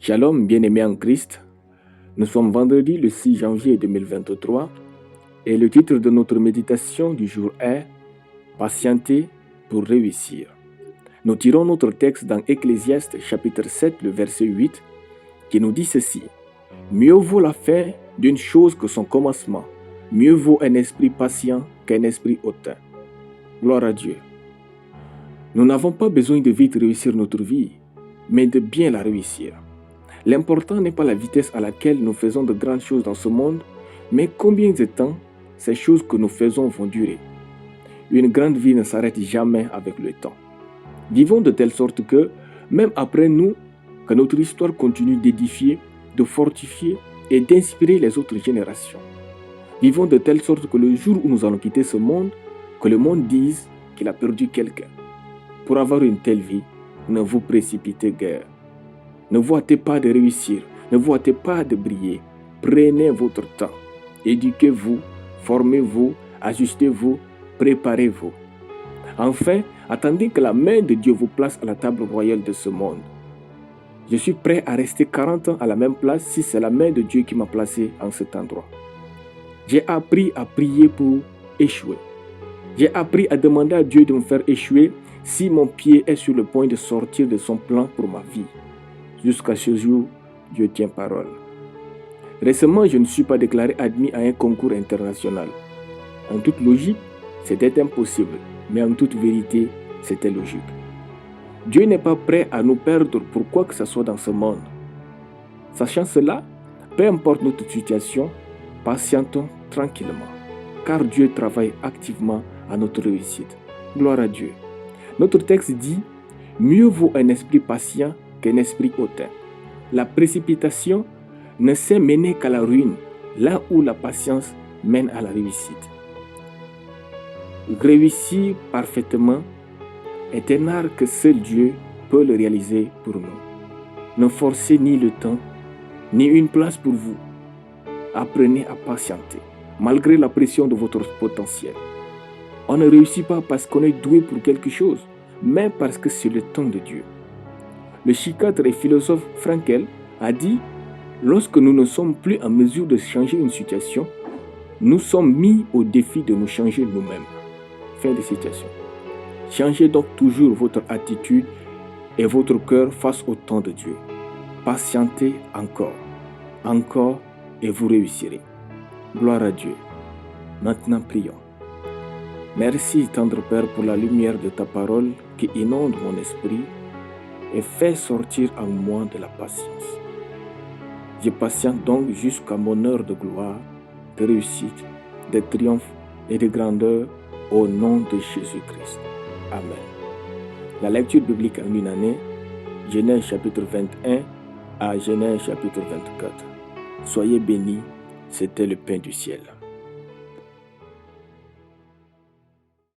Shalom, bien-aimés en Christ. Nous sommes vendredi le 6 janvier 2023 et le titre de notre méditation du jour est « Patienter pour réussir ». Nous tirons notre texte dans Ecclésiaste chapitre 7, le verset 8, qui nous dit ceci « Mieux vaut la fin d'une chose que son commencement, mieux vaut un esprit patient qu'un esprit hautain. » Gloire à Dieu. Nous n'avons pas besoin de vite réussir notre vie, mais de bien la réussir. L'important n'est pas la vitesse à laquelle nous faisons de grandes choses dans ce monde, mais combien de temps ces choses que nous faisons vont durer. Une grande vie ne s'arrête jamais avec le temps. Vivons de telle sorte que, même après nous, que notre histoire continue d'édifier, de fortifier et d'inspirer les autres générations. Vivons de telle sorte que le jour où nous allons quitter ce monde, que le monde dise qu'il a perdu quelqu'un. Pour avoir une telle vie, ne vous précipitez guère. Ne vous hâtez pas de réussir, ne vous hâtez pas de briller. Prenez votre temps. Éduquez-vous, formez-vous, ajustez-vous, préparez-vous. Enfin, attendez que la main de Dieu vous place à la table royale de ce monde. Je suis prêt à rester 40 ans à la même place si c'est la main de Dieu qui m'a placé en cet endroit. J'ai appris à prier pour échouer. J'ai appris à demander à Dieu de me faire échouer si mon pied est sur le point de sortir de son plan pour ma vie. Jusqu'à ce jour, Dieu tient parole. Récemment, je ne suis pas déclaré admis à un concours international. En toute logique, c'était impossible, mais en toute vérité, c'était logique. Dieu n'est pas prêt à nous perdre pour quoi que ce soit dans ce monde. Sachant cela, peu importe notre situation, patientons tranquillement, car Dieu travaille activement à notre réussite. Gloire à Dieu. Notre texte dit « Mieux vaut un esprit patient qu'un esprit hautain. » La précipitation ne sait mener qu'à la ruine, là où la patience mène à la réussite. Réussir parfaitement est un art que seul Dieu peut le réaliser pour nous. Ne forcez ni le temps, ni une place pour vous. Apprenez à patienter, malgré la pression de votre potentiel. On ne réussit pas parce qu'on est doué pour quelque chose, mais parce que c'est le temps de Dieu. Le psychiatre et philosophe Frankel a dit « Lorsque nous ne sommes plus en mesure de changer une situation, nous sommes mis au défi de nous changer nous-mêmes. » Fin de citation. Changez donc toujours votre attitude et votre cœur face au temps de Dieu. Patientez encore et vous réussirez. Gloire à Dieu. Maintenant prions. Merci, tendre Père, pour la lumière de ta parole qui inonde mon esprit et fait sortir en moi de la patience. Je patiente donc jusqu'à mon heure de gloire, de réussite, de triomphe et de grandeur au nom de Jésus-Christ. Amen. La lecture biblique en une année, Genèse chapitre 21 à Genèse chapitre 24. Soyez bénis, c'était le pain du ciel.